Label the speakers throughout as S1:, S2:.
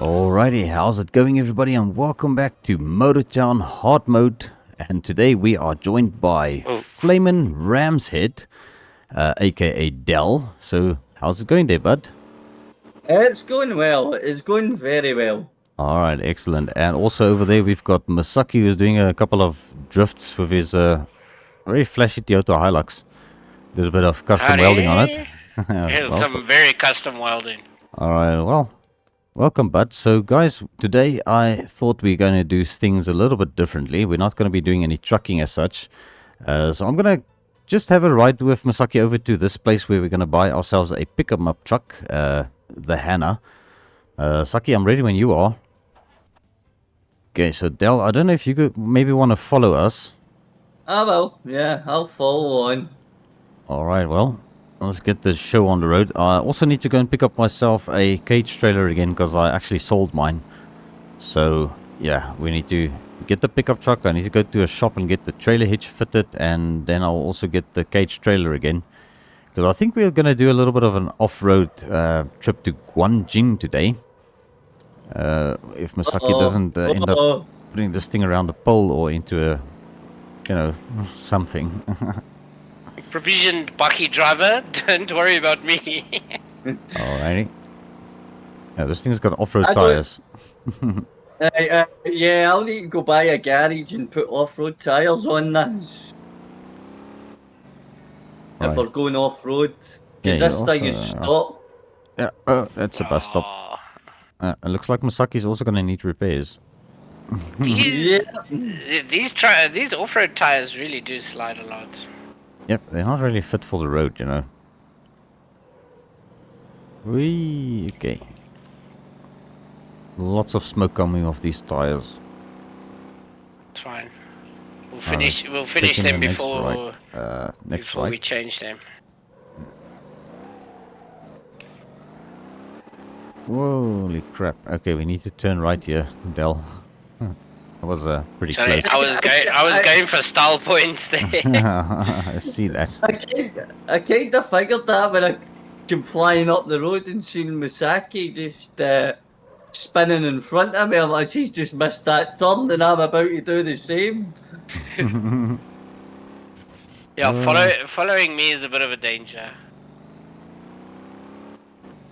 S1: Alrighty, how's it going everybody, and welcome back to Motortown Hard Mode. And today we are joined by Flamin' Ramshead, aka Dell. So how's it going there, bud?
S2: It's going well. It's going very well.
S1: Alright, excellent. And also over there we've got Masaki, who's doing a couple of drifts with his very flashy Toyota Hilux. Did a bit of custom welding on it.
S3: Some very custom welding.
S1: Alright, well, welcome, bud. So, guys, today I thought we are going to do things a little bit differently. We're not going to be doing any trucking as such. So I'm going to just have a ride with Masaki over to this place where we're going to buy ourselves a pickup truck, the Hannah. Saki, I'm ready when you are. Okay, so Del, I don't know if you could maybe want to follow us.
S2: I will. Yeah, I'll follow on.
S1: Alright, well, let's get this show on the road. I also need to go and pick up myself a cage trailer again because I actually sold mine. So, yeah, we need to get the pickup truck. I need to go to a shop and get the trailer hitch fitted, and then I'll also get the cage trailer again. Because I think we're going to do a little bit of an off-road trip to Guanjing today. If Masaki doesn't end up putting this thing around the pole or into a, you know, something.
S3: Provisioned Bucky driver, don't worry about me.
S1: Alrighty. Yeah, this thing's got off-road tires.
S2: Yeah, I'll need to go buy a garage and put off-road tyres on this. Right. If we're going off-road. Because this thing is stopped.
S1: Yeah, that's a bus stop. It looks like Masaki's also going to need repairs.
S3: These off-road tires really do slide a lot.
S1: Yep, they're not really fit for the road, you know. Okay. Lots of smoke coming off these tires.
S3: It's fine. We'll finish. We'll finish them before we change them.
S1: Holy crap! Okay, we need to turn right here, Del. That was pretty close.
S3: I was going for style points there.
S1: I see that.
S2: I kind of figured that when I came flying up the road and seen Masaki just spinning in front of me. I'm like, she's just missed that turn, and I'm about to do the same.
S3: Yeah, following me is a bit of a danger.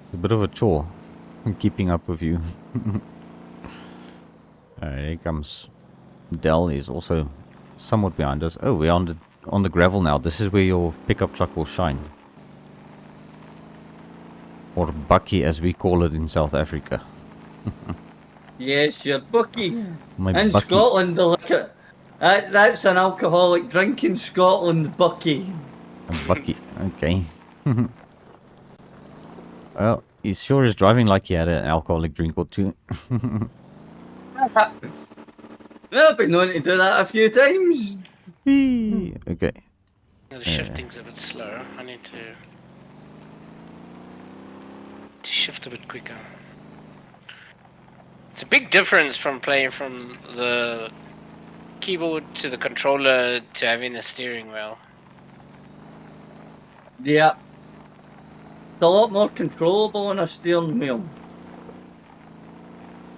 S1: It's a bit of a chore. Keeping up with you. Alright, here comes Dell. Is also somewhat behind us. Oh, we're on the gravel now. This is where your pickup truck will shine. Or Bucky, as we call it in South Africa.
S2: Yes, your Bucky.
S1: My
S2: in
S1: Bucky.
S2: Scotland, that's an alcoholic drink in Scotland, Bucky.
S1: A Bucky, okay. Well, he sure is driving like he had an alcoholic drink or two.
S2: I've been known to do that a few times.
S1: Okay.
S3: The shifting's a bit slower. I need to shift a bit quicker. It's a big difference from playing from the keyboard to the controller to having the steering wheel.
S2: Yeah. It's a lot more controllable on a steering wheel.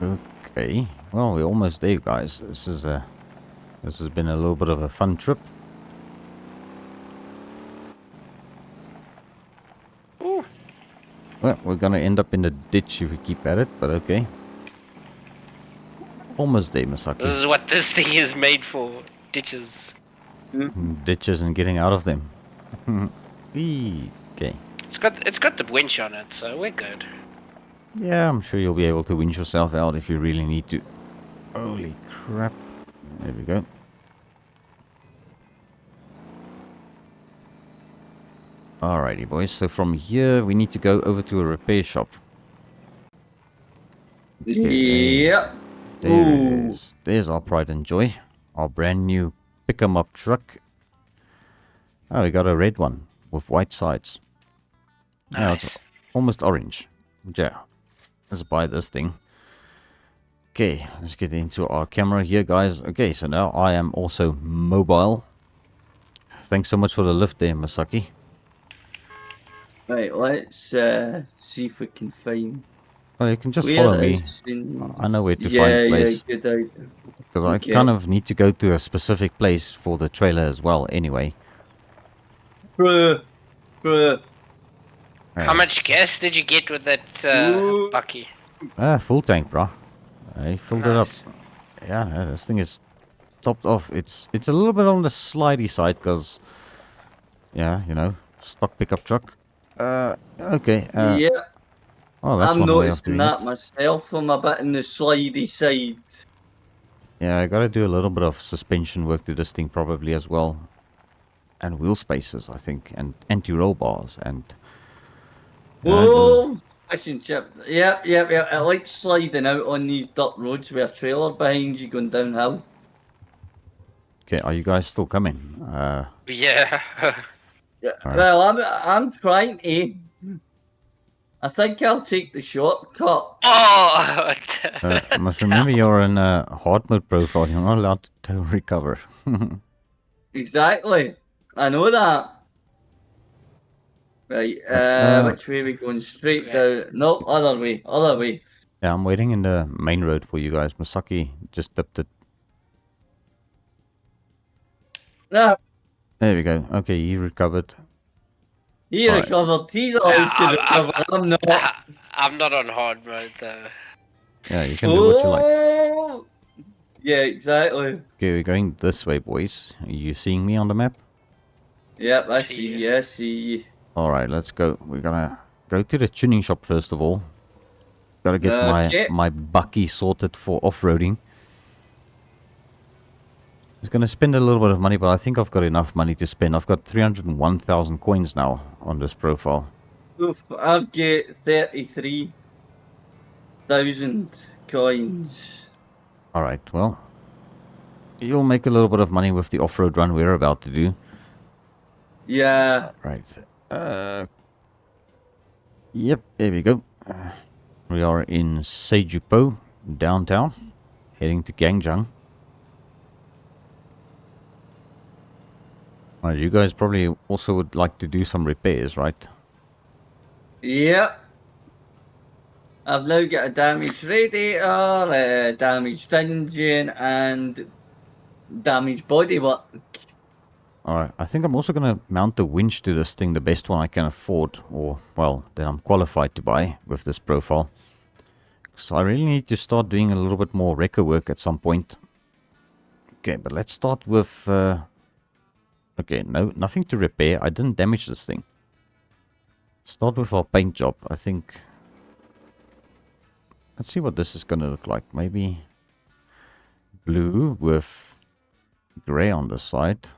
S1: Okay. Well, we're almost there, guys. This has been a little bit of a fun trip.
S3: Ooh.
S1: Well, we're gonna end up in the ditch if we keep at it, but okay. Almost there, Masaki.
S3: This is what this thing is made for. Ditches.
S1: Ditches and getting out of them. Okay.
S3: It's got the winch on it, so we're good.
S1: Yeah, I'm sure you'll be able to winch yourself out if you really need to. Holy crap. There we go. Alrighty, boys. So from here, we need to go over to a repair shop. Okay,
S2: Yep.
S1: there it is. There's our pride and joy. Our brand new pick-em-up truck. Oh, we got a red one with white sides.
S3: Nice.
S1: Now it's almost orange. Yeah. Let's buy this thing. Okay, let's get into our camera here, guys. Okay, so now I am also mobile. Thanks so much for the lift there, Masaki.
S2: Right, let's see if we can find
S1: Well, you can just
S2: Where
S1: follow me.
S2: is in...
S1: I know where to find
S2: Yeah,
S1: the
S2: yeah,
S1: place.
S2: good idea.
S1: Because I
S2: Okay.
S1: kind of need to go to a specific place for the trailer as well, anyway.
S2: Bruh.
S3: How much gas did you get with that
S2: Ooh.
S3: bucky?
S1: Full tank, bro. I filled it up.
S3: Nice.
S1: Yeah, no, this thing is topped off. It's a little bit on the slidey side, because, yeah, you know, stock pickup truck. Okay.
S2: Yeah,
S1: Oh, that's
S2: I'm
S1: one way of
S2: noticing
S1: doing it.
S2: that myself. I'm a bit on the slidey side.
S1: Yeah, I gotta do a little bit of suspension work to this thing probably as well. And wheel spaces, I think. And anti-roll bars. And...
S2: Whoa! Fish and chip. Yep. I like sliding out on these dirt roads with a trailer behind you going downhill.
S1: okay, are you guys still coming?
S3: Yeah.
S2: Yeah,
S1: Alright.
S2: well, I'm trying to. I think I'll take the shortcut.
S3: Oh!
S1: Must remember you're in a hard mode profile. You're not allowed to recover.
S2: Exactly. I know that. Right, which way are we going? Straight down. No, other way.
S1: Yeah, I'm waiting in the main road for you guys. Masaki just dipped it.
S2: No,
S1: There we go. Okay, you recovered.
S2: he
S1: Alright.
S2: recovered. He's allowed to recover. I'm not.
S3: I'm not on hard mode though.
S1: Yeah, you can do what you like.
S2: Oh! Yeah, exactly.
S1: Okay, we're going this way, boys. Are you seeing me on the map?
S2: Yep, I see.
S1: Alright, let's go. We're gonna go to the tuning shop first of all. Gotta get
S2: Okay.
S1: my bucky sorted for off-roading. I was gonna spend a little bit of money, but I think I've got enough money to spend. I've got 301,000 coins now on this profile.
S2: Oof, I've got 33,000 coins.
S1: Alright, well, you'll make a little bit of money with the off-road run we're about to do.
S2: Yeah.
S1: Right. Yep, there we go. We are in Seijupo, downtown, heading to Gangjang. Right, you guys probably also would like to do some repairs, right?
S2: Yep. I've now got a damaged radiator, a damaged engine, and damaged bodywork.
S1: Alright, I think I'm also going to mount the winch to this thing, the best one I can afford, or, well, that I'm qualified to buy with this profile. So I really need to start doing a little bit more wrecker work at some point. Okay, but let's start with... okay, no, nothing to repair. I didn't damage this thing. Start with our paint job, I think. Let's see what this is going to look like. Maybe blue with grey on the side.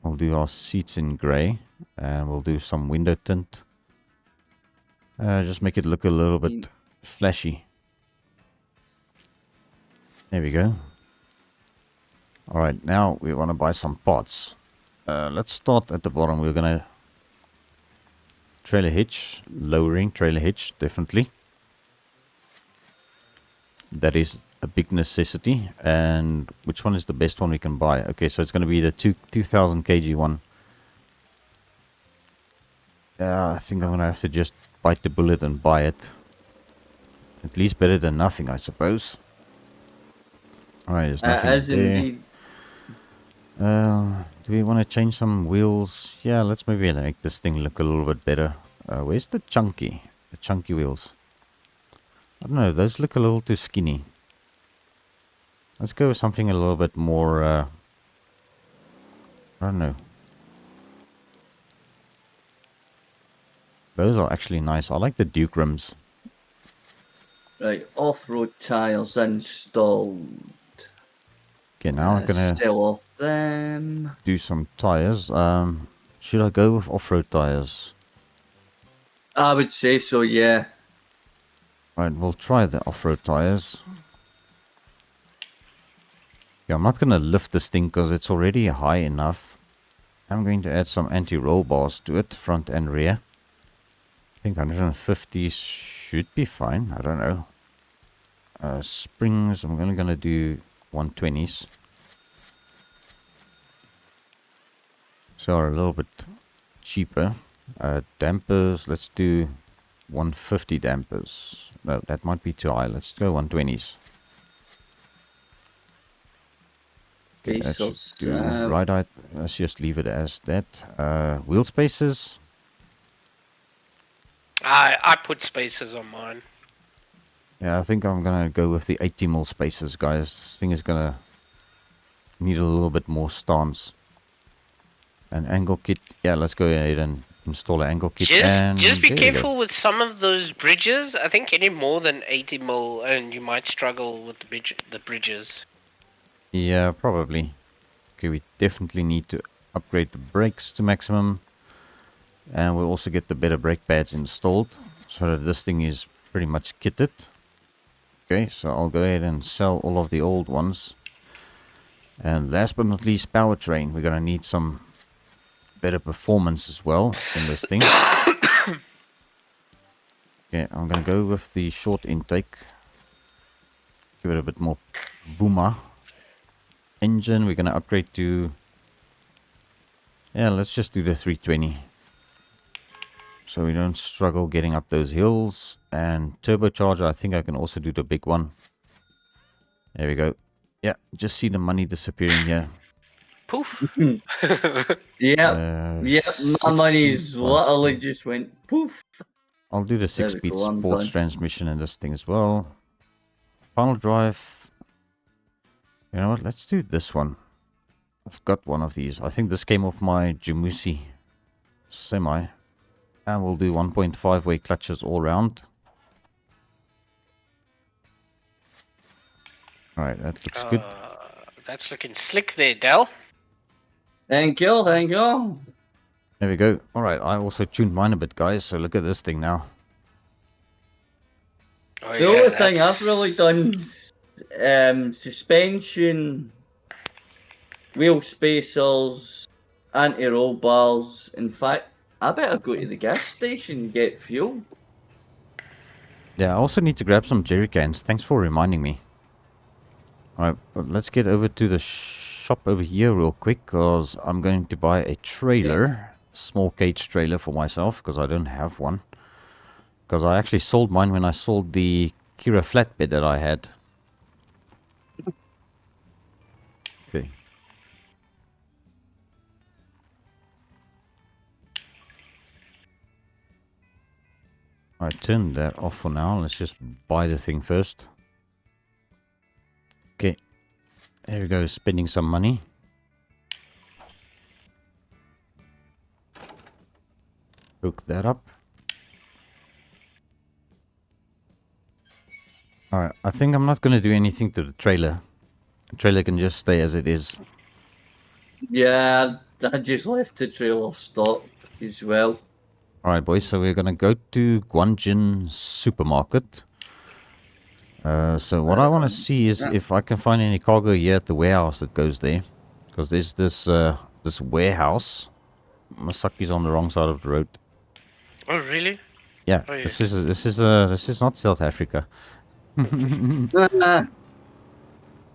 S1: We'll do our seats in grey. And we'll do some window tint. Just make it look a little bit flashy. There we go. Alright, now we want to buy some parts. Let's start at the bottom. We're going to... trailer hitch. Lowering trailer hitch, definitely. That is a big necessity. And which one is the best one we can buy? Okay, so it's going to be the 2000 kg one. I think I'm going to have to just bite the bullet and buy it. At least better than nothing, I suppose. Alright, there's nothing
S2: As
S1: there.
S2: indeed.
S1: Do we want to change some wheels? Yeah, let's maybe make this thing look a little bit better. Where's the chunky wheels? I don't know, those look a little too skinny. Let's go with something a little bit more, I don't know. Those are actually nice. I like the Duke rims.
S2: Right, off-road tyres installed.
S1: Okay, now I'm gonna
S2: sell off them.
S1: do some tires. Should I go with off-road tires?
S2: I would say so, yeah.
S1: Right, we'll try the off-road tires. Yeah, I'm not gonna lift this thing because it's already high enough. I'm going to add some anti-roll bars to it, front and rear. I think 150 should be fine. I don't know. Springs, I'm only gonna do 120s. So are a little bit cheaper. Dampers, let's do 150 dampers. No, that might be too high. Let's go 120s. Okay,
S2: Okay,
S1: that
S2: so
S1: should do. Right, let's just leave it as that. Wheel spaces.
S3: I put spaces on mine.
S1: Yeah, I think I'm gonna go with the 80mm spaces, guys. This thing is gonna need a little bit more stance. An angle kit. Yeah, let's go ahead and install an angle kit.
S3: Just be
S1: There we go.
S3: careful with some of those bridges. I think any more than 80 mil, and you might struggle with the bridges.
S1: Yeah, probably. Okay, we definitely need to upgrade the brakes to maximum. And we'll also get the better brake pads installed, so that this thing is pretty much kitted. Okay, so I'll go ahead and sell all of the old ones. And last but not least, powertrain. We're gonna need some better performance as well in this thing. Okay, I'm gonna go with the short intake. Give it a bit more vooma. Engine, we're gonna upgrade to... Yeah, let's just do the 320. So we don't struggle getting up those hills. And turbocharger, I think I can also do the big one. There we go. Yeah, just see the money disappearing here.
S3: Poof.
S2: Yep, my
S1: 6
S2: money's
S1: speed plus
S2: literally
S1: two.
S2: just went poof.
S1: I'll do the
S2: There we
S1: 6-speed
S2: go, I'm
S1: sports
S2: done.
S1: transmission in this thing as well. Final drive. You know what? Let's do this one. I've got one of these. I think this came off my Jamusi semi. And we'll do 1.5 way clutches all round. Alright, that looks good.
S3: That's looking slick there, Dell.
S2: Thank you, thank you.
S1: There we go. Alright, I also tuned mine a bit, guys. So look at this thing now.
S3: Oh,
S2: The only thing I've really done suspension, wheel spacers, anti-roll bars. In fact, I better go to the gas station and get fuel.
S1: Yeah, I also need to grab some jerry cans. Thanks for reminding me. Alright, let's get over to the shop over here real quick, because I'm going to buy a trailer. Small cage trailer for myself, because I don't have one. Because I actually sold mine when I sold the Kira flatbed that I had. Okay. Alright, turn that off for now. Let's just buy the thing first. Okay. There we go, spending some money. Hook that up. Alright, I think I'm not going to do anything to the trailer. The trailer can just stay as it is.
S2: Yeah, I just left the trailer stock as well.
S1: Alright, boys, so we're going to go to Guanjin Supermarket. So what I want to see is if I can find any cargo here at the warehouse that goes there. Because there's this this warehouse. Masaki's on the wrong side of the road.
S3: Oh, really?
S1: Yeah,
S3: Oh,
S1: this
S3: yes.
S1: is not South Africa.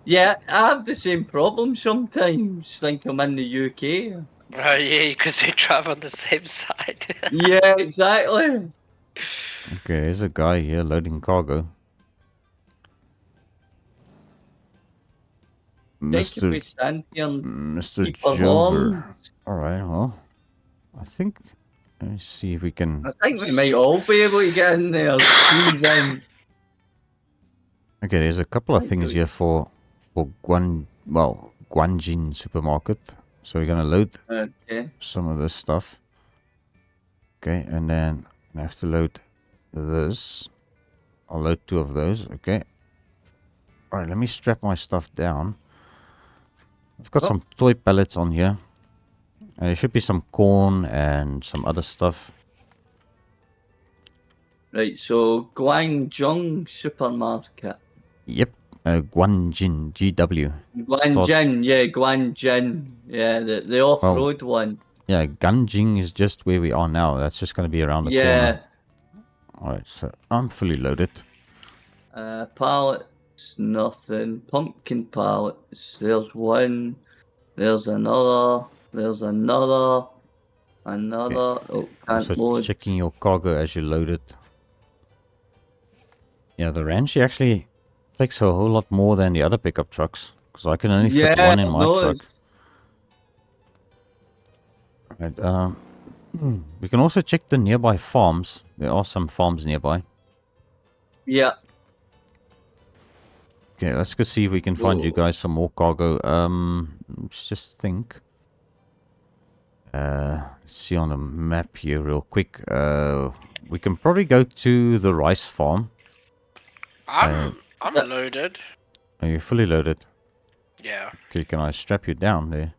S2: Yeah, I have the same problem sometimes. Think I'm in the UK.
S3: Oh, yeah, because they drive on the same side.
S2: Yeah, exactly.
S1: Okay, there's a guy here loading cargo.
S2: Thank you
S1: Mr.
S2: for standing here and
S1: Mr.
S2: keep a
S1: Jover.
S2: horn.
S1: Alright, well, I think, let me see if we can...
S2: I think we might all be able to get in there, squeeze in.
S1: Okay, there's a couple of things here for Guanjin Supermarket. So we're gonna load
S2: Okay.
S1: some of this stuff. Okay, and then I have to load this. I'll load 2 of those, okay. Alright, let me strap my stuff down. I've got some toy pallets on here. And there should be some corn and some other stuff.
S2: Right, so Guangzhou Supermarket.
S1: Yep, Guanjin, GW.
S2: Guanjin, yeah, Guanjin. Yeah, the off-road one.
S1: Yeah, Ganjing is just where we are now. That's just going to be around the corner. Alright, so I'm fully loaded.
S2: Pallets, nothing. Pumpkin pallets. There's one. There's another. There's another. Another. Oh, can't
S1: Also
S2: load.
S1: checking your cargo as you load it. Yeah, the Ranch actually takes a whole lot more than the other pickup trucks. Because I can only fit
S2: Yeah,
S1: one in my
S2: no,
S1: truck. Right, we can also check the nearby farms. There are some farms nearby.
S2: yeah.
S1: Okay, let's go see if we can find you
S2: Whoa.
S1: guys some more cargo. Let's just think. Let's see on the map here real quick. We can probably go to the rice farm.
S3: I'm loaded.
S1: Are you fully loaded?
S3: Yeah,
S1: Okay, can I strap you down there?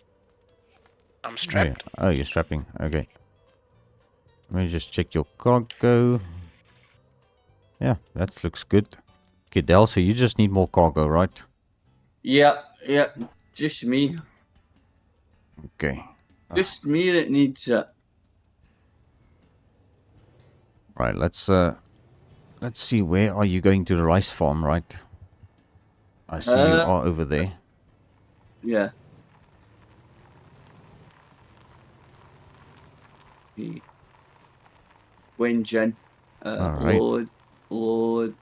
S3: I'm strapped.
S1: Oh, you're strapping. Okay. Let me just check your cargo. Yeah, that looks good. Okay, Del, so you just need more cargo, right?
S2: Yeah, yeah. Just me.
S1: Okay.
S2: Just me that needs it.
S1: Right, let's see, where are you going to the rice farm, right? I see you are over there.
S2: Yeah. Engine.
S1: Alright.
S2: Load.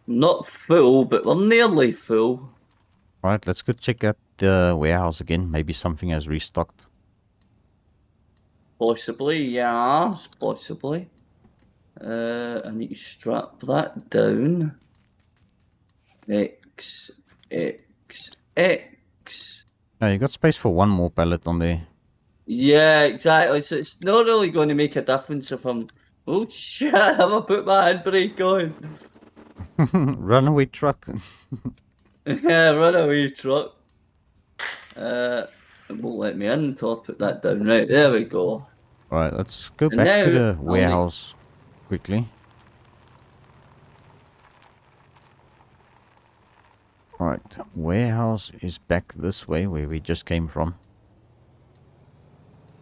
S2: Not full, but we're nearly full.
S1: Alright, let's go check out the warehouse again. Maybe something has restocked.
S2: Possibly, yes, possibly. I need to strap that down. X.
S1: Oh, you got space for one more pallet on there.
S2: Yeah, exactly. So it's not really going to make a difference if I'm. Oh shit! Have I put my handbrake on?
S1: Runaway truck.
S2: Yeah, runaway truck. It won't let me in until I put that down. Right, there we go.
S1: Alright, let's go
S2: And
S1: back to
S2: now
S1: the warehouse quickly. Alright, warehouse is back this way where we just came from.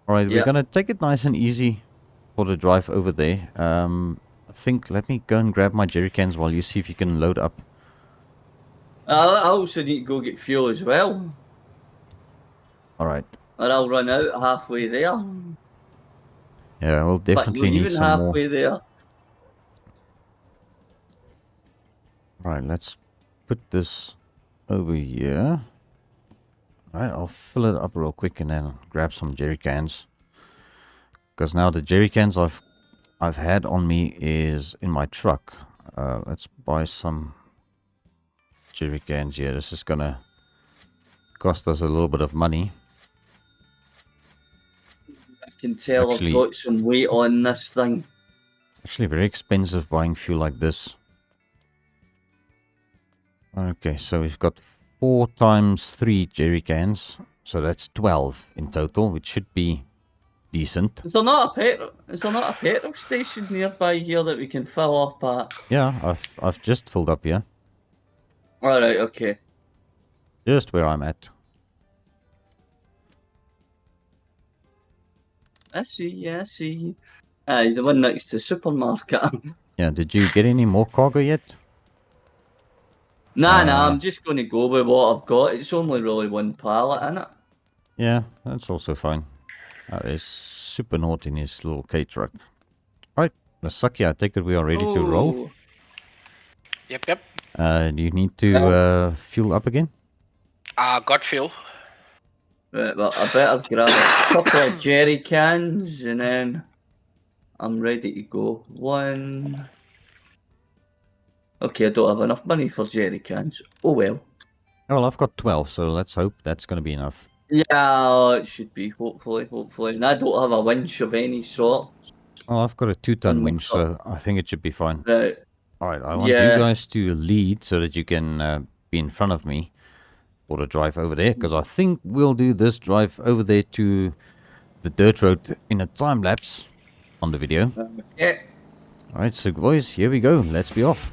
S1: Alright, we're gonna take it nice and easy for the drive over there. I think, let me go and grab my jerry cans while you see if you can load up.
S2: I also need to go get fuel as well.
S1: Alright.
S2: Or I'll run out halfway there.
S1: Yeah, we'll definitely
S2: But
S1: need
S2: even
S1: some more.
S2: halfway there.
S1: Alright, let's put this over here. Alright, I'll fill it up real quick and then grab some jerry cans. Because now the jerry cans I've had on me is in my truck. Let's buy some jerry cans here. This is gonna cost us a little bit of money.
S2: I can tell
S1: Actually,
S2: I've got some weight on this thing.
S1: Actually very expensive buying fuel like this. Okay, so we've got 4 times 3 jerry cans. So that's 12 in total, which should be decent.
S2: Is there not a petrol station nearby here that we can fill up at?
S1: Yeah, I've just filled up here.
S2: Alright, okay.
S1: Just where I'm at.
S2: I see. Aye, the one next to the supermarket.
S1: Yeah, did you get any more cargo yet?
S2: Nah, I'm just going to go with what I've got. It's only really one pallet, innit?
S1: Yeah, that's also fine. There's super naughty in his little K truck. Alright, Saki, I take it we are ready to roll.
S3: Yep.
S1: Do you need to fuel up again?
S3: Got fuel.
S2: Right, well, I better grab a couple of jerry cans and then I'm ready to go. One. Okay, I don't have enough money for jerry cans. Oh well.
S1: Well, I've got 12, so let's hope that's going to be enough.
S2: Yeah, it should be, hopefully. And I don't have a winch of any sort.
S1: Oh, I've got a 2-ton winch, so I think it should be fine.
S2: Right.
S1: Alright, I want you guys to lead so that you can be in front of me for the drive over there, because I think we'll do this drive over there to the dirt road in a time lapse on the video.
S2: Yeah.
S1: Alright, so boys, here we go. Let's be off.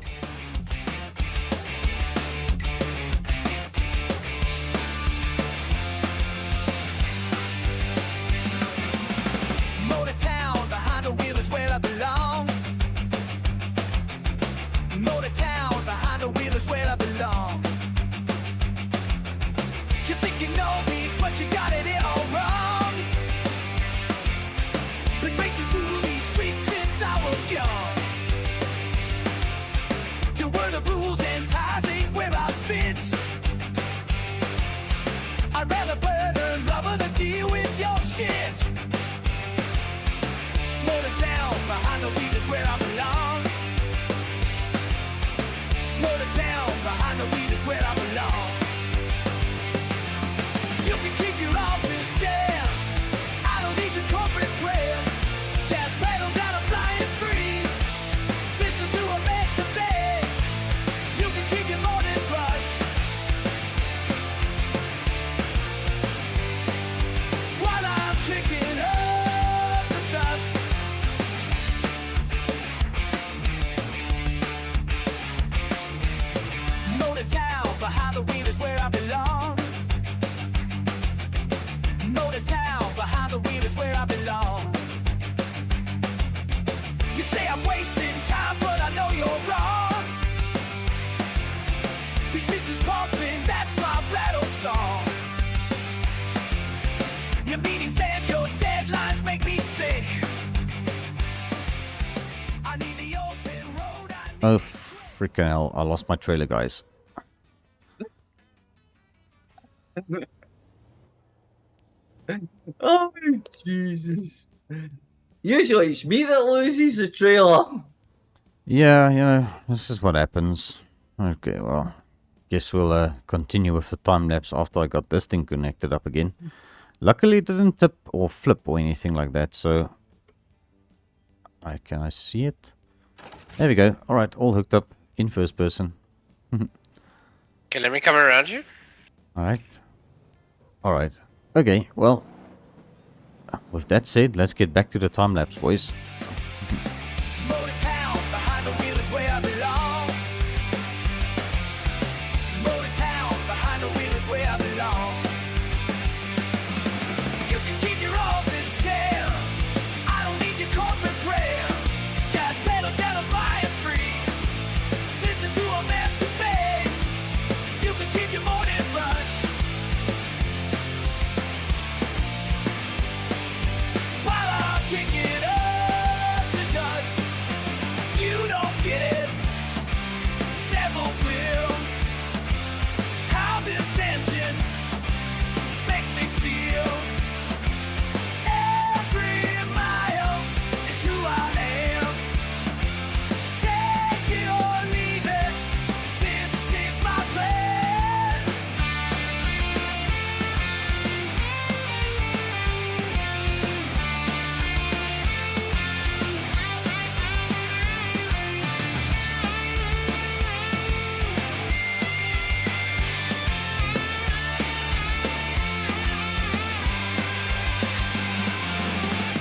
S4: Motor town, behind the wheel is where I belong. Motor town, behind the wheel is where I belong. You think you know me, but you got it all wrong. Been racing through these streets since I was where I belong. Motor town, behind the wheel is where I belong. You can keep your office chair. I don't need your corporate prayer. Gas pedal down, I'm flying free. This is who I'm meant to be. You can keep your morning rush. While I'm kicking up the dust. Motor town, behind the wheel is where I belong. Motor town, behind the wheel is where I belong. You say I'm wasting time, but I know you're wrong. This business pumping, that's my battle song. Your meetings and your deadlines make me sick. I need the open road.
S1: Oh, freaking hell. I lost my trailer, guys.
S2: Oh, Jesus. Usually it's me that loses the trailer.
S1: Yeah, this is what happens. Okay, well, guess we'll continue with the time lapse after I got this thing connected up again. Luckily it didn't tip or flip or anything like that, so... Can I see it? There we go. Alright, all hooked up in first person.
S3: Okay, let me come around you.
S1: Alright. Okay, well... With that said, let's get back to the time lapse, boys.
S4: Motor town, behind the wheel is where I belong. Motor town, behind the wheel is where I belong. You can keep your office chair. I don't need your corporate prayer. Gas pedal down, I'm flying free. This is who I'm meant to be. You can keep your morning rush. While I'm kicking up the dust. You don't get it, never will. How this engine makes me feel. Every mile is who I am. Take it or leave it, this is my plan.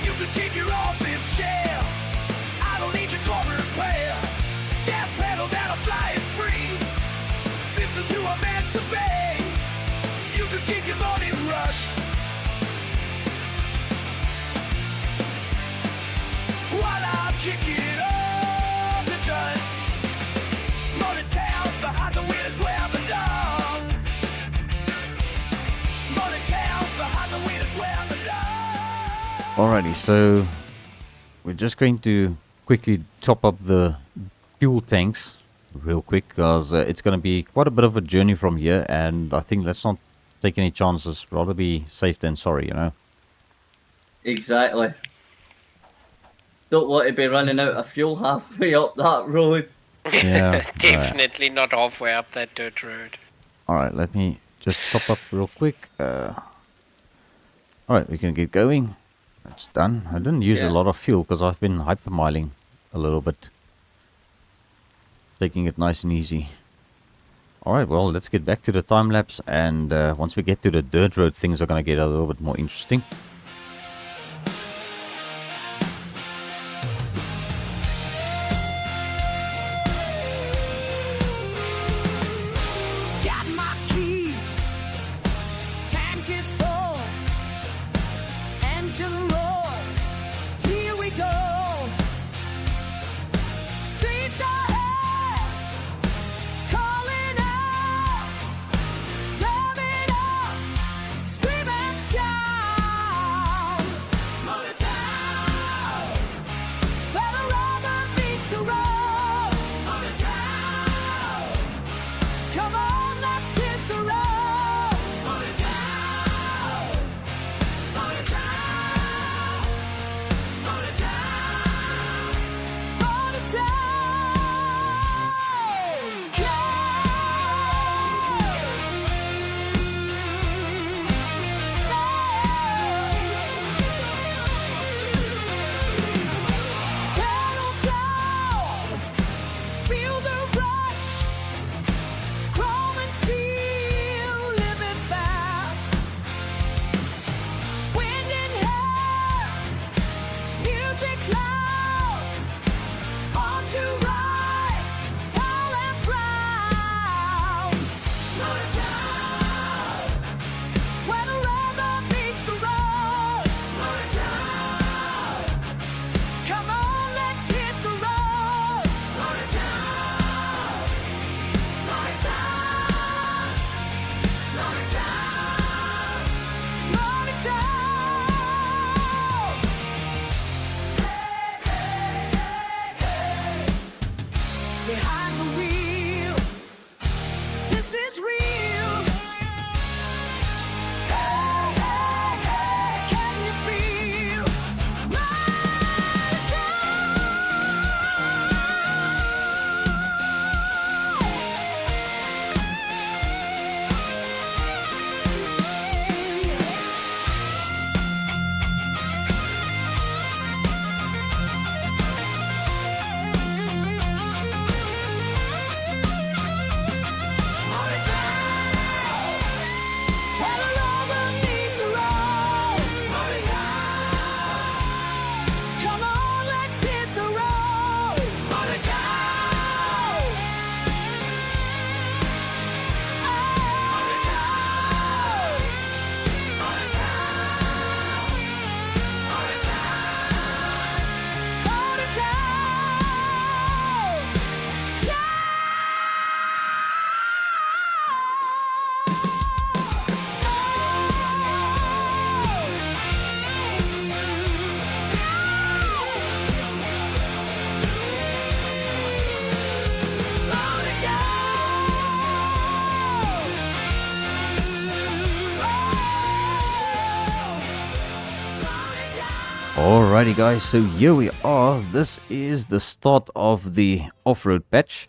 S4: You can keep your office chair. I don't need your corporate prayer. Gas pedal down, I'm flying free. This is who I'm meant to be. You can keep your morning rush. While I'm kicking up the dust. Motor town, behind the wheel is where I belong. Motor town, behind the wheel is where I belong.
S1: Alrighty, so... We're just going to quickly top up the fuel tanks real quick, because it's going to be quite a bit of a journey from here, and I think let's not take any chances. Rather be safe than sorry, you know.
S2: Exactly. Don't want to be running out of fuel halfway up that road.
S1: Yeah.
S3: Definitely not halfway up that dirt road.
S1: Alright, let me just top up real quick. Alright, we can get going. That's done. I didn't use a
S2: Yeah.
S1: lot of fuel because I've been hypermiling a little bit. Taking it nice and easy. Alright, well, let's get back to the time lapse, and once we get to the dirt road, things are going to get a little bit more interesting.
S4: Got my keys, tank is full, engine roars, here we go. Streets ahead, calling out, rev it up, scream and shout.
S1: Alrighty guys, so here we are. This is the start of the off-road patch.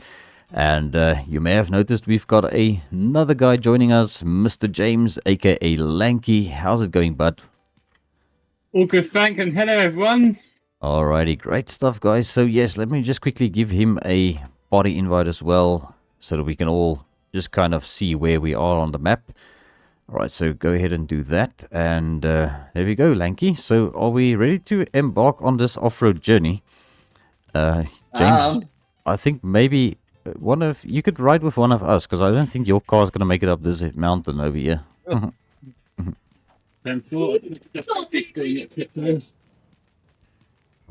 S1: And you may have noticed we've got another guy joining us, Mr. James, aka Lanky. How's it going, bud?
S5: All good, thank, and hello everyone.
S1: Alrighty, great stuff, guys. So yes, let me just quickly give him a body invite as well, so that we can all just kind of see where we are on the map. Alright, so go ahead and do that. And there we go, Lanky. So are we ready to embark on this off-road journey? James, I think maybe you could ride with one of us, because I don't think your car's going to make it up this mountain over here.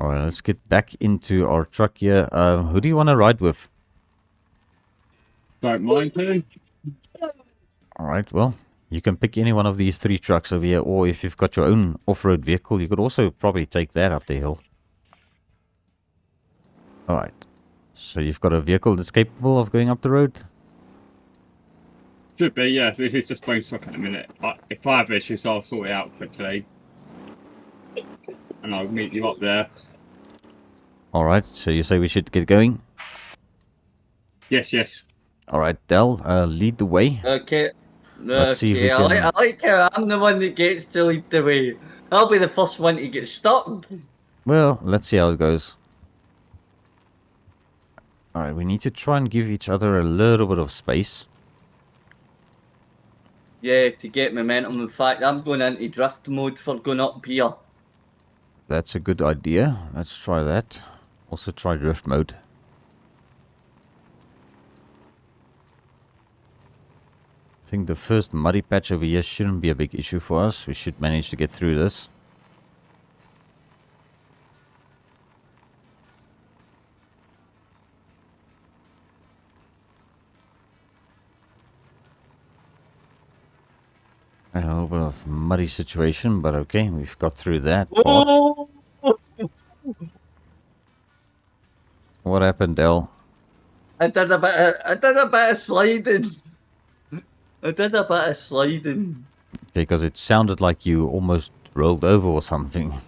S1: Alright, let's get back into our truck here. Who do you want to ride with?
S5: Don't mind who.
S1: Alright, well, you can pick any one of these 3 trucks over here, or if you've got your own off-road vehicle, you could also probably take that up the hill. Alright, so you've got a vehicle that's capable of going up the road?
S5: Should be, yeah. This is just bone stock at the minute. If I have issues, I'll sort it out quickly. And I'll meet you up there.
S1: Alright, so you say we should get going?
S5: Yes, yes.
S1: Alright, Del, lead the way.
S2: Okay.
S1: Let's see if we
S2: I
S1: can...
S2: like how I'm the one that gets to lead the way. I'll be the first one to get stuck.
S1: Well, let's see how it goes. Alright, we need to try and give each other a little bit of space.
S2: Yeah, to get momentum. In fact, I'm going into drift mode for going up here.
S1: That's a good idea. Let's try that. Also try drift mode. I think the first muddy patch over here shouldn't be a big issue for us. We should manage to get through this. A little bit of muddy situation, but okay, we've got through that part.
S2: Oh!
S1: What happened, Del?
S2: I did a bit of sliding. I did a bit of sliding.
S1: Because it sounded like you almost rolled over or something.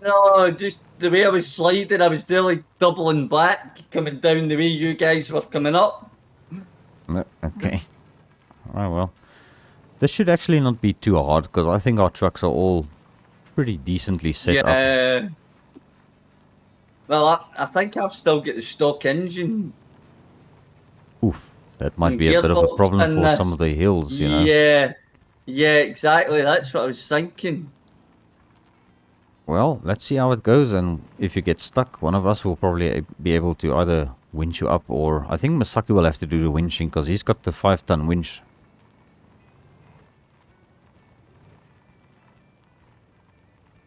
S2: No, just the way I was sliding, I was nearly doubling back, coming down the way you guys were coming up.
S1: No, okay. Alright, well. This should actually not be too hard, because I think our trucks are all pretty decently set up.
S2: Yeah. Well, I think I've still got the stock engine.
S1: Oof. That might be a bit of a problem for some of the hills, you know.
S2: Yeah, exactly. That's what I was thinking.
S1: Well, let's see how it goes, and if you get stuck, one of us will probably be able to either winch you up, or I think Masaki will have to do the winching, because he's got the 5-ton winch.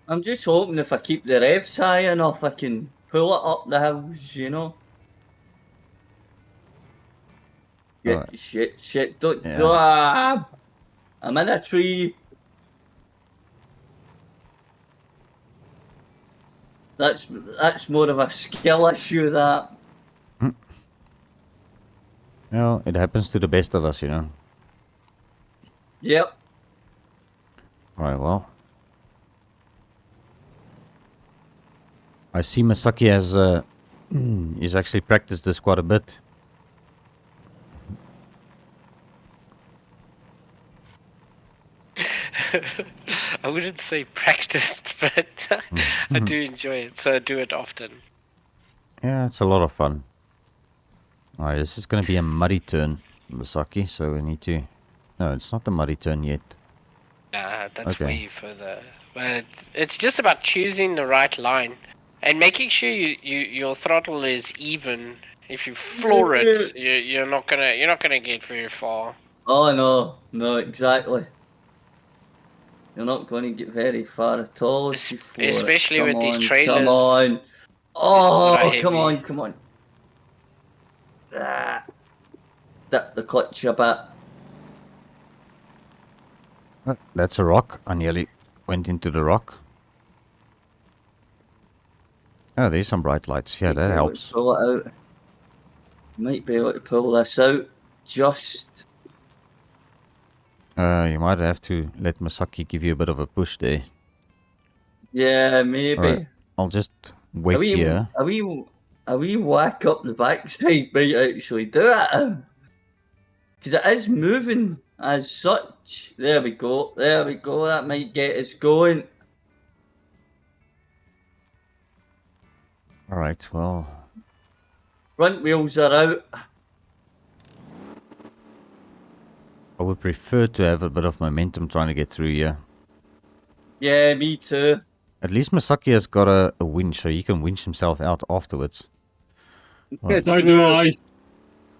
S2: I'm just hoping if I keep the revs high enough, I can pull it up the hills, you know.
S1: Alright.
S2: Shit, don't...
S1: Yeah.
S2: Ah, I'm in a tree. That's more of a skill issue, that.
S1: Well, it happens to the best of us, you know.
S2: Yep.
S1: Alright, well. I see Masaki has he's actually practiced this quite a bit.
S3: I wouldn't say practiced, but I do enjoy it, so I do it often.
S1: Yeah, it's a lot of fun. Alright, this is going to be a muddy turn, Masaki, so we need to... No, it's not the muddy turn yet.
S3: Nah, that's
S1: Okay.
S3: way further. But it's just about choosing the right line and making sure your throttle is even. If you floor it, you're not gonna get very far.
S2: Oh, no, exactly. You're not going to get very far at all if you floor it.
S3: Especially
S2: Come
S3: with these
S2: on,
S3: trailers.
S2: Come on.
S3: that
S2: Oh,
S3: are
S2: come
S3: heavy.
S2: on, come on. Ah. Dip the clutch a bit.
S1: That's a rock. I nearly went into the rock. Oh, there's some bright lights. Yeah, that helps.
S2: Pull it out. Might be able to pull this out. Just.
S1: You might have to let Masaki give you a bit of a push there.
S2: Yeah, maybe.
S1: Alright, I'll just wait here.
S2: A wee whack up the backside might actually do it. Because it is moving as such. There we go. There we go. That might get us going.
S1: Alright, well,
S2: Front wheels are out.
S1: I would prefer to have a bit of momentum trying to get through here.
S2: Yeah, me too.
S1: At least Masaki has got a winch, so he can winch himself out afterwards. Right.
S5: So do I.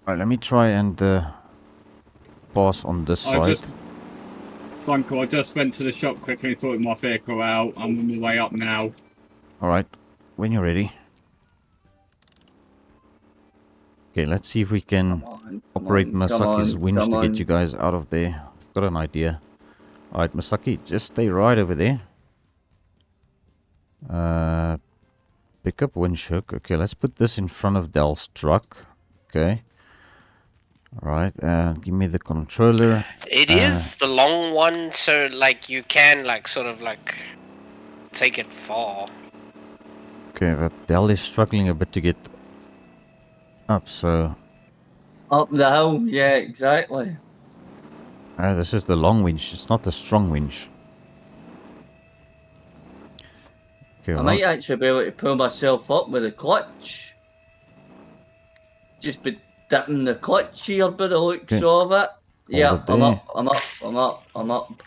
S1: Alright, let me try and pass on this side.
S5: FUNCLE, I just went to the shop quickly and sorted my vehicle out. I'm on my way up now.
S1: Alright, when you're ready. Okay, let's see if we can operate Masaki's winch to get you guys out of there. I've got an idea. Alright, Masaki, just stay right over there. Pick up winch hook. Okay, let's put this in front of Dell's truck. Okay. Alright, give me the controller.
S3: It is the long one, so like you can like sort of like take it far.
S1: Okay, but Dell is struggling a bit to get up, so...
S2: Up the hill, yeah, exactly.
S1: this is the long winch, it's not the strong winch. Okay,
S2: I
S1: well,
S2: might actually be able to pull myself up with a clutch. Just be dipping the clutch here by the looks
S1: Okay.
S2: of it. Yeah,
S1: it
S2: I'm
S1: there.
S2: up, I'm up, I'm up, I'm up.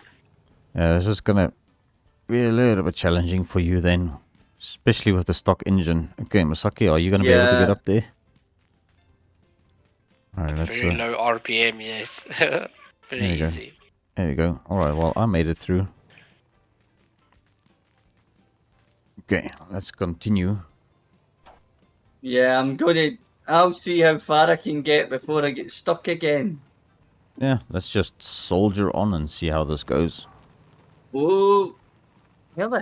S1: yeah, this is gonna be a little bit challenging for you then. Especially with the stock engine. Okay, Masaki, are you gonna be able to get
S2: Yeah.
S1: up there? Alright, let's...
S3: Very low RPM, yes.
S1: There
S3: Very
S1: you go.
S3: easy.
S1: There you go. Alright, well, I made it through. Okay, let's continue.
S2: Yeah, I'll see how far I can get before I get stuck again.
S1: Yeah, let's just soldier on and see how this goes.
S2: Oh, really?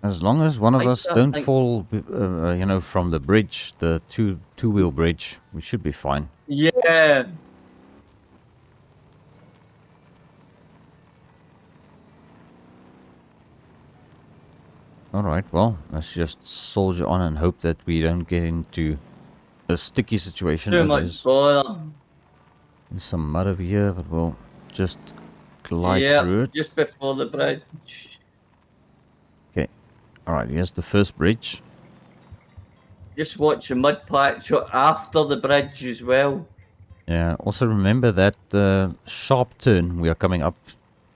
S1: As long as one of
S2: Like,
S1: us
S2: I
S1: don't
S2: think-
S1: fall, you know, from the bridge, the two-wheel bridge, we should be fine.
S2: Yeah.
S1: Alright, well, let's just soldier on and hope that we don't get into a sticky situation.
S2: Too
S1: Oh,
S2: much bother.
S1: there's some mud over here, but we'll just glide through
S2: Yeah,
S1: it.
S2: just before the bridge.
S1: Okay, alright, here's the first bridge.
S2: Just watch the mud patch after the bridge as well.
S1: Yeah, also remember that sharp turn we are coming up,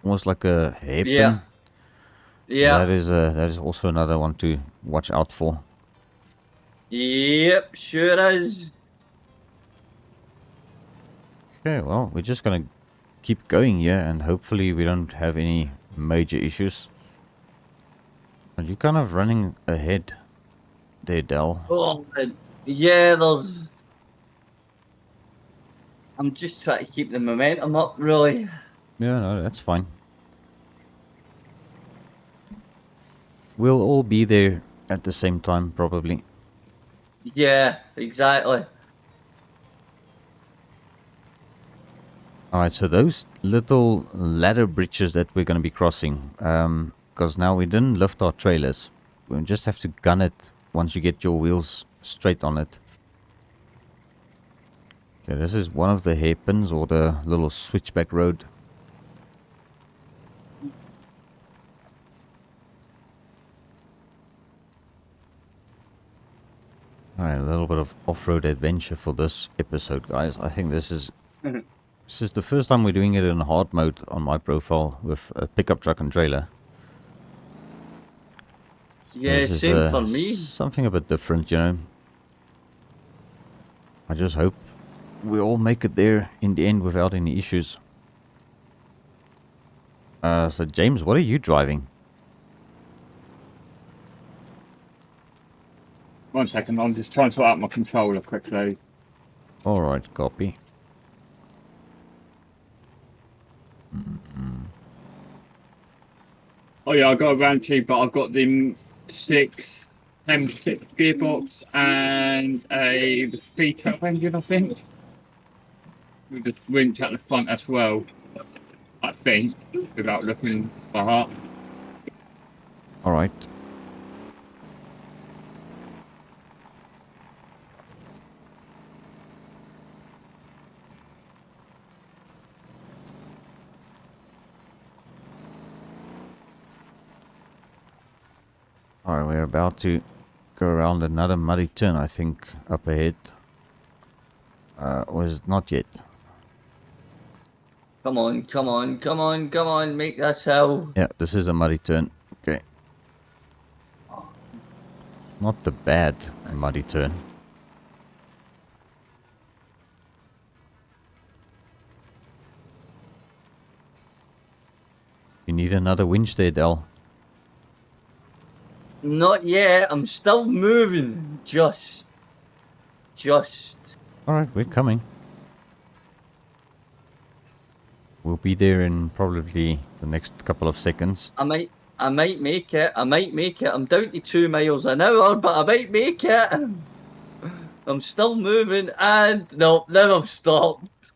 S1: almost like a hairpin.
S2: Yeah. Yeah.
S1: That is also another one to watch out for.
S2: Yep, sure is.
S1: Okay, well, we're just gonna keep going here and hopefully we don't have any major issues. Are you kind of running ahead there, Dell?
S2: Oh, yeah, there's... I'm just trying to keep the momentum up, really.
S1: Yeah, no, that's fine. We'll all be there at the same time, probably.
S2: Yeah, exactly.
S1: Alright, so those little ladder bridges that we're going to be crossing, because now we didn't lift our trailers. We just have to gun it once you get your wheels straight on it. Okay, this is one of the hairpins or the little switchback road. Alright, a little bit of off-road adventure for this episode, guys. I think this is the first time we're doing it in hard mode on my profile with a pickup truck and trailer.
S2: Yeah,
S1: This is,
S2: same for me.
S1: something a bit different, you know. I just hope we all make it there in the end without any issues. So James, what are you driving?
S5: 1 second, I'm just trying to sort out my controller quickly.
S1: Alright, copy.
S5: Oh yeah, I got a round two, but I've got the 6 M6 gearbox and a V12 engine, I think. With the winch at the front as well, I think, without looking by heart.
S1: Alright. Alright, we're about to go around another muddy turn, I think, up ahead. Or is it not yet?
S2: Come on, come on, come on, come on, make this hill.
S1: Yeah, this is a muddy turn. Okay. Not the bad muddy turn. You need another winch there, Del.
S2: Not yet, I'm still moving. Just.
S1: Alright, we're coming. We'll be there in probably the next couple of seconds.
S2: I might make it. I'm down to 2 miles an hour, but I might make it. I'm still moving, and no, now I've stopped.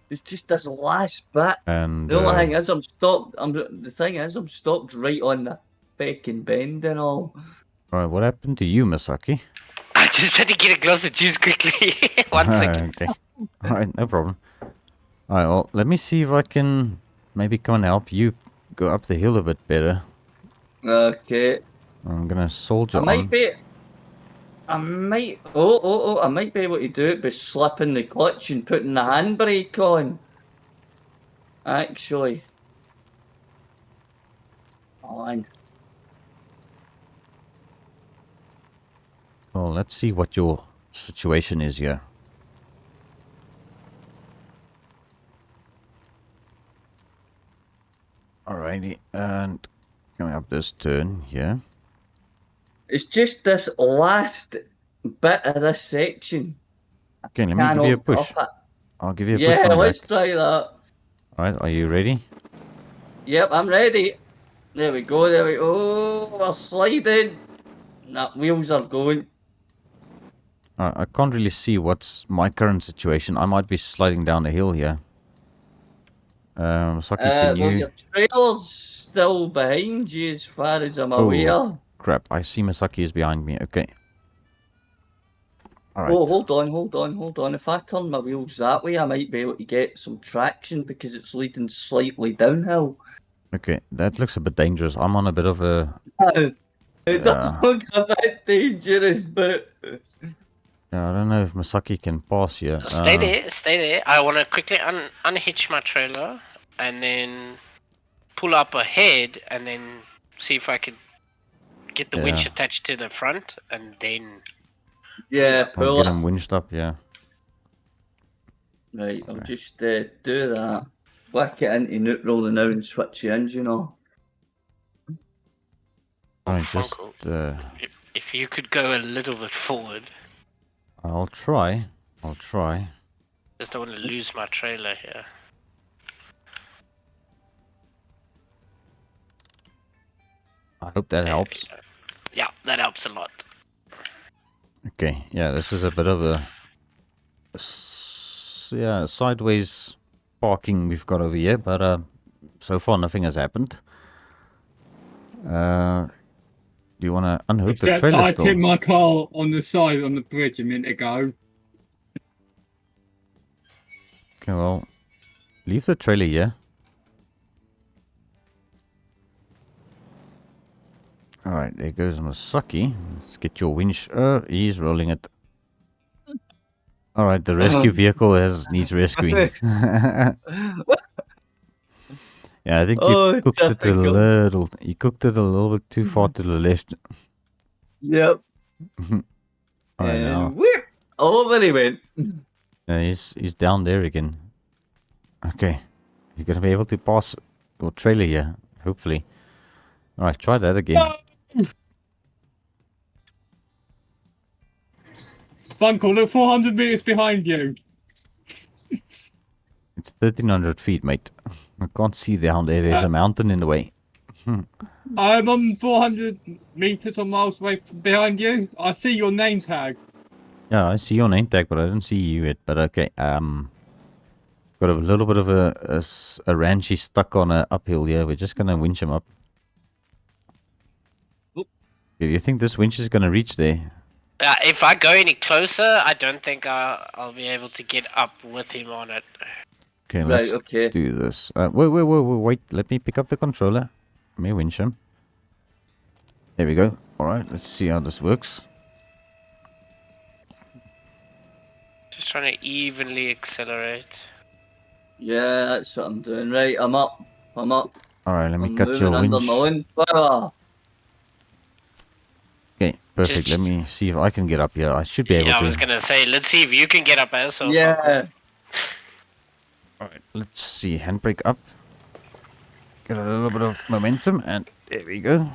S2: It's just this last bit.
S1: And
S2: The only thing is, I'm stopped. The thing is, I'm stopped right on the fucking bend and all.
S1: alright, what happened to you, Masaki?
S3: I just had to get a glass of juice quickly. 1 second.
S1: Okay. Alright, no problem. Alright, well, let me see if I can maybe come and help you go up the hill a bit better.
S2: Okay.
S1: I'm gonna soldier
S2: I
S1: on.
S2: might be. I might. I might be able to do it by slipping the clutch and putting the handbrake on. Actually. On.
S1: Well, let's see what your situation is here. Alrighty, and coming up this turn here.
S2: It's just this last bit of this section.
S1: Okay, let me give you a push. I'll give you a push
S2: Yeah,
S1: from
S2: let's
S1: back.
S2: try that.
S1: Alright, are you ready?
S2: Yep, I'm ready. There we go, there we go. We're sliding. That wheels are going.
S1: I can't really see what's my current situation. I might be sliding down a hill here. Saki, can
S2: Well,
S1: you...
S2: your trailer's still behind you as far as I'm
S1: Oh,
S2: aware.
S1: crap. I see Masaki is behind me. Okay. Alright.
S2: Oh, hold on. If I turn my wheels that way, I might be able to get some traction because it's leading slightly downhill.
S1: Okay, that looks a bit dangerous. I'm on a bit of a...
S2: It does look a bit dangerous, but...
S1: I don't know if Masaki can pass here.
S3: Stay there. I want to quickly unhitch my trailer and then pull up ahead and then see if I could get the winch
S1: Yeah.
S3: attached to the front and then...
S2: Yeah,
S1: I'll
S2: pull
S1: get
S2: it.
S1: him winched up, yeah.
S2: Right, I'll just do that. Whack it into neutral now and switch the engine on.
S1: Alright, just...
S3: Funcle, if you could go a little bit forward.
S1: I'll try.
S3: Just don't want to lose my trailer here.
S1: I hope that helps.
S3: Yeah, that helps a lot.
S1: Okay, yeah, this is a bit of a... yeah, sideways parking we've got over here, but so far nothing has happened. Do you want to unhook the
S5: Except
S1: trailer
S5: I
S1: still?
S5: tipped my car on the side on the bridge a minute ago.
S1: Okay, well, leave the trailer here. Alright, there goes Masaki. Let's get your winch. He's rolling it. Alright, the rescue vehicle needs rescuing. Yeah, I think you cooked it a
S2: typical.
S1: little. You cooked it a little bit too far to the left.
S2: Yep.
S1: Alright, now.
S2: And whoop! Over he went.
S1: Yeah, he's down there again. Okay. You're gonna be able to pass your trailer here, hopefully. Alright, try that again.
S5: Funcle, look 400 meters behind you.
S1: It's 1300 feet, mate. I can't see down there. There's a mountain in the way.
S5: I'm on 400 meters or miles away from behind you. I see your name tag.
S1: Yeah, I see your name tag, but I don't see you yet. But okay, got a little bit of a Ranchi stuck on a uphill here. We're just gonna winch him up. Do you think this winch is gonna reach there?
S3: If I go any closer, I don't think I'll be able to get up with him on it.
S1: Okay,
S2: Right,
S1: let's
S2: okay.
S1: do this. Wait. Let me pick up the controller. Let me winch him. There we go. Alright, let's see how this works.
S3: Just trying to evenly accelerate.
S2: Yeah, that's what I'm doing. Right, I'm up. I'm up.
S1: Alright, let me
S2: I'm
S1: cut
S2: moving
S1: your
S2: under
S1: winch.
S2: my own power.
S1: Okay, perfect. Let me see if I can get up here. I should be able
S3: Yeah, I
S1: to.
S3: was gonna say, let's see if you can get up as well.
S2: Yeah.
S1: Alright, let's see. Handbrake up. Get a little bit of momentum, and there we go.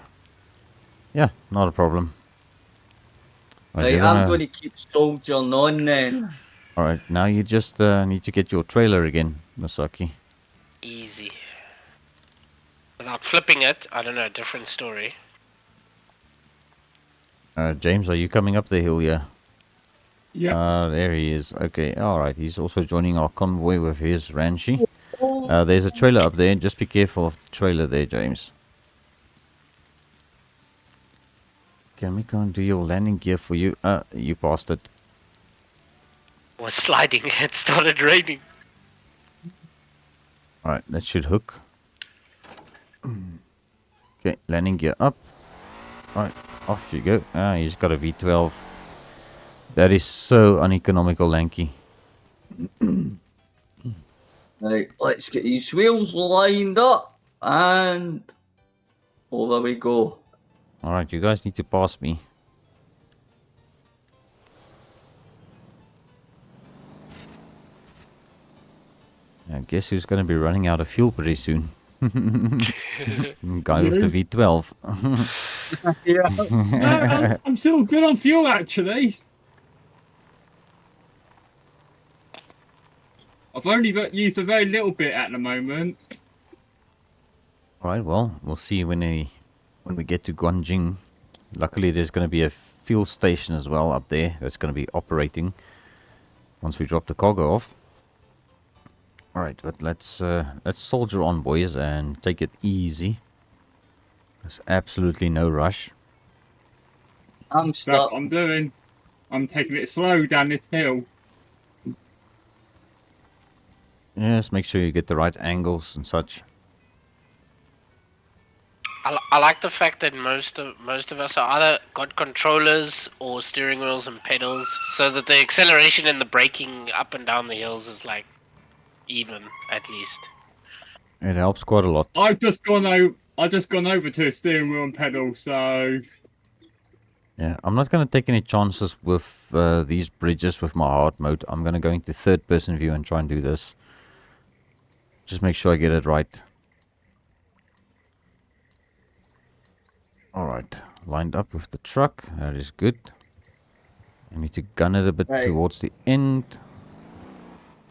S1: Yeah, not a problem.
S2: Right, I'm going to keep soldiering on then.
S1: Alright, now you just need to get your trailer again, Masaki.
S3: Easy. Without flipping it, I don't know, different story.
S1: James, are you coming up the hill here?
S5: Yeah.
S1: There he is. Okay, alright. He's also joining our convoy with his Ranchi. There's a trailer up there. Just be careful of the trailer there, James. Can we go and do your landing gear for you? You passed it.
S3: Was sliding, it started raining.
S1: Alright, that should hook. Okay, landing gear up. Alright, off you go. He's got a V12. That is so uneconomical, Lanky.
S2: Right, let's get these wheels lined up. And over we go.
S1: Alright, you guys need to pass me. I guess who's going to be running out of fuel pretty soon? Guy with the V12.
S2: Yeah.
S5: No, I'm still good on fuel, actually. I've only used a very little bit at the moment.
S1: Alright, well, we'll see when we get to Guanjing. Luckily, there's going to be a fuel station as well up there that's going to be operating once we drop the cargo off. Alright, but let's soldier on, boys, and take it easy. There's absolutely no rush.
S2: I'm
S5: That's
S2: stuck.
S5: what I'm doing. I'm taking it slow down this hill.
S1: Yes, make sure you get the right angles and such.
S3: I like the fact that most of us are either got controllers or steering wheels and pedals, so that the acceleration and the braking up and down the hills is like even at least.
S1: It helps quite a lot.
S5: I've just gone over to a steering wheel and pedal, so
S1: Yeah, I'm not going to take any chances with these bridges with my hard mode. I'm going to go into third person view and try and do this. Just make sure I get it right. Alright, lined up with the truck. That is good. I need to gun it a bit
S2: Right.
S1: towards the end.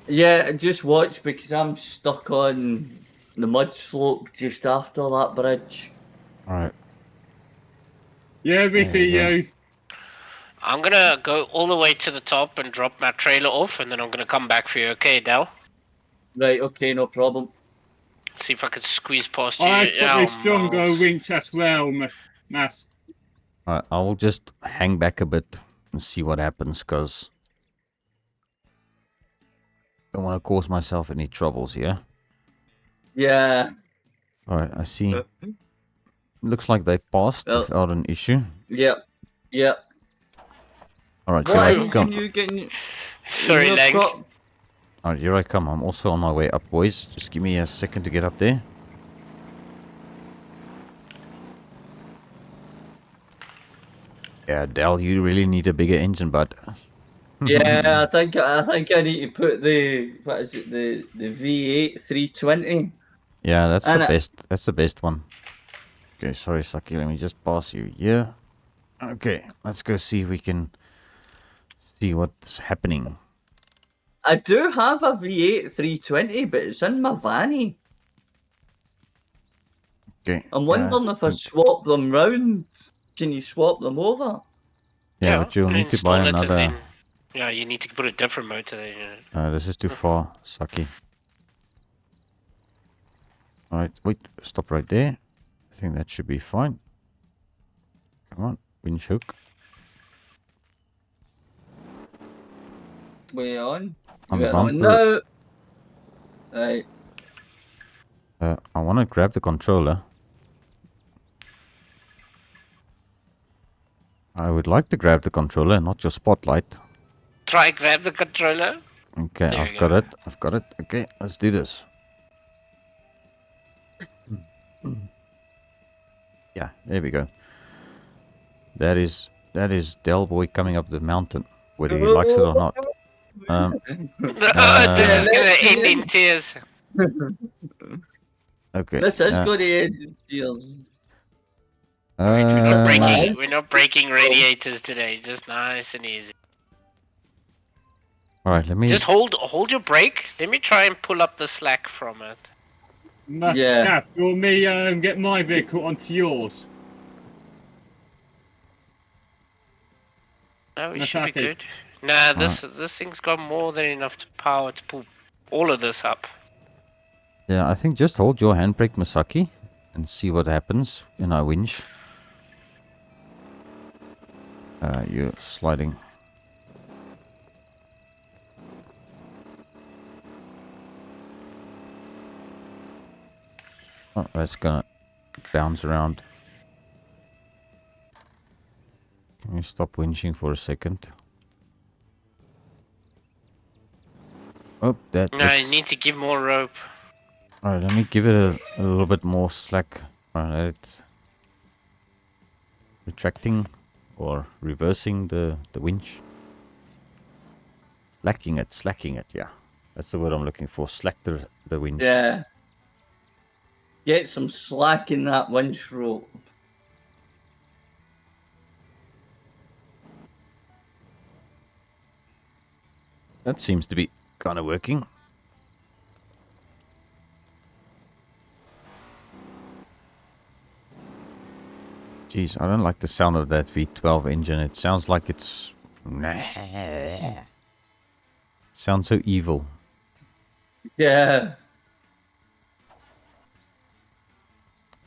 S2: Yeah, just watch because I'm stuck on the mud slope just after that bridge.
S1: Alright.
S5: yeah, we see
S1: Yeah.
S5: you.
S3: I'm gonna go all the way to the top and drop my trailer off, and then I'm gonna come back for you. Okay, Dal?
S2: Right, okay, no problem.
S3: See if I can squeeze past you.
S5: I've got
S3: Oh,
S5: a stronger
S3: Miles.
S5: winch as well, Mass.
S1: Alright, I will just hang back a bit and see what happens, because I don't want to cause myself any troubles here.
S2: Yeah.
S1: Alright, I see. Looks like they passed
S2: Well-
S1: without an issue.
S2: Yep. Yep.
S1: Alright, here
S2: What
S1: I
S2: engine
S1: come.
S2: you getting?
S3: Sorry,
S2: You've
S3: Lang.
S2: got-
S1: Alright, here I come. I'm also on my way up, boys. Just give me a second to get up there. Yeah, Dal, you really need a bigger engine, bud.
S2: Yeah, I think I need to put the what is it, the V8 320.
S1: Yeah, that's
S2: And
S1: the
S2: I-
S1: best. That's the best one. Okay, sorry, Saki. Let me just pass you here. Okay, let's go see if we can see what's happening.
S2: I do have a V8 320, but it's in my vanny.
S1: Okay.
S2: I'm wondering if I swap them round. Can you swap them over?
S1: Yeah, but you'll need to buy
S3: install it and
S1: another.
S3: then- yeah, you need to put a different motor there. Yeah.
S1: This is too far, Saki. Alright, wait, stop right there. I think that should be fine. Come on, winch hook.
S2: Way on.
S1: On
S2: We're
S1: bumper.
S2: on now. Right.
S1: I want to grab the controller. I would like to grab the controller, not your spotlight.
S3: Try grab the controller.
S1: Okay,
S3: There we
S1: I've got
S3: go.
S1: it. I've got it. Okay, let's do this. Yeah, there we go. That is Del Boy coming up the mountain, whether he likes it or not.
S3: This is gonna end in tears.
S1: Okay.
S2: This is going to end in tears.
S3: We're not breaking radiators today. Just nice and easy.
S1: All right, let me.
S3: Just hold your brake. Let me try and pull up the slack from it.
S2: Yeah.
S5: Gaff, you want me get my vehicle onto yours?
S3: No, we
S5: That's
S3: should be
S5: happy.
S3: good. Nah, this thing's got more than enough power to pull all of this up.
S1: Yeah, I think just hold your handbrake, Masaki, and see what happens in our winch. You're sliding. Oh, that's gonna bounce around. Can you stop winching for a second? Oh, that
S3: No, you
S1: looks...
S3: need to give more rope.
S1: Alright, let me give it a little bit more slack. Alright, it's retracting or reversing the winch. Slacking it, yeah. That's the word I'm looking for. Slack the winch.
S2: Yeah. Get some slack in that winch rope.
S1: That seems to be kind of working. Jeez, I don't like the sound of that V12 engine. It sounds like it's... Sounds so evil.
S2: Yeah.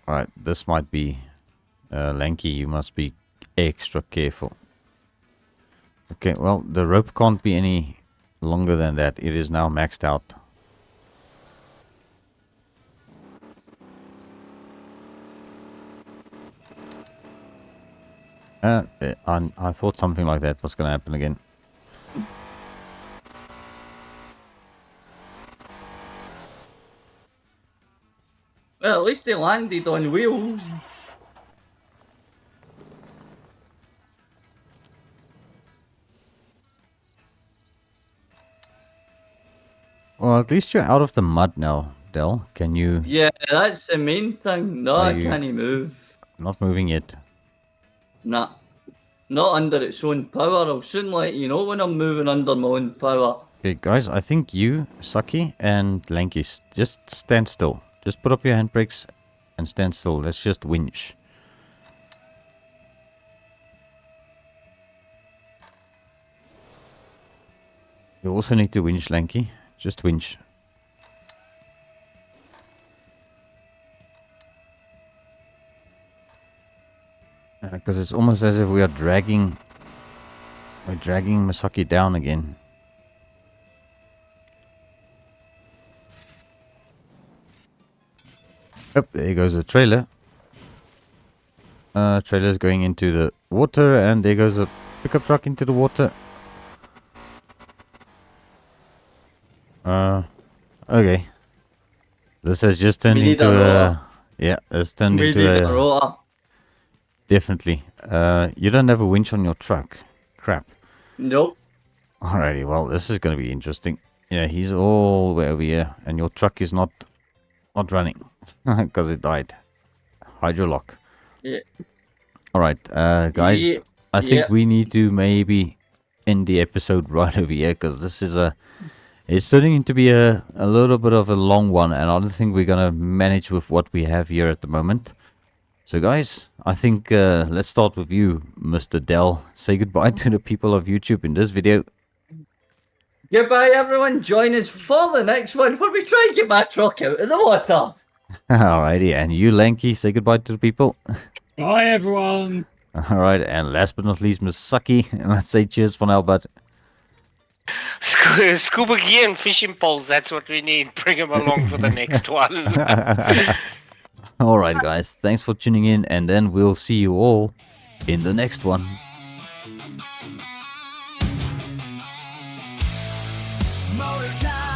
S1: Alright, this might be... Lanky, you must be extra careful. Okay, well, the rope can't be any longer than that. It is now maxed out. I thought something like that was going to happen again.
S2: Well, at least they landed on wheels.
S1: Well, at least you're out of the mud now, Del. Can you...
S2: Yeah, that's the main thing. No,
S1: Are
S2: I
S1: you-
S2: can't move.
S1: Not moving yet.
S2: Nah. Not under its own power. I'll soon let you know when I'm moving under my own power.
S1: Okay, guys, I think you, Saki, and Lanky, just stand still. Just put up your handbrakes and stand still. Let's just winch. You also need to winch, Lanky. Just winch. Because it's almost as if we are dragging... We're dragging Masaki down again. Yep, there goes the trailer. Trailer's going into the water, and there goes a pickup truck into the water. Okay. This has just turned
S2: We need
S1: into
S2: a
S1: a...
S2: rotor.
S1: Yeah, it's turned
S2: We
S1: into
S2: need
S1: a...
S2: a rotor.
S1: Definitely. You don't have a winch on your truck. Crap.
S2: Nope.
S1: Alrighty, well, this is going to be interesting. Yeah, he's all the way over here, and your truck is not running because it died. Hydrolock.
S2: Yeah.
S1: Alright, guys,
S2: Yeah,
S1: I think
S2: yeah.
S1: we need to maybe end the episode right over here because this is it's turning into be a little bit of a long one, and I don't think we're going to manage with what we have here at the moment. So guys, I think let's start with you, Mr. Dell. Say goodbye to the people of YouTube in this video.
S2: Goodbye, everyone. Join us for the next one where we try and get my truck out of the water.
S1: Alrighty, and you, Lanky, say goodbye to the people.
S5: Bye, everyone.
S1: Alright, and last but not least, Miss Sucky. And let's say cheers for now, bud.
S3: Scuba gear and fishing poles, that's what we need. Bring them along for the next one.
S1: Alright, guys. Thanks for tuning in, and then we'll see you all in the next one.
S4: Motor time.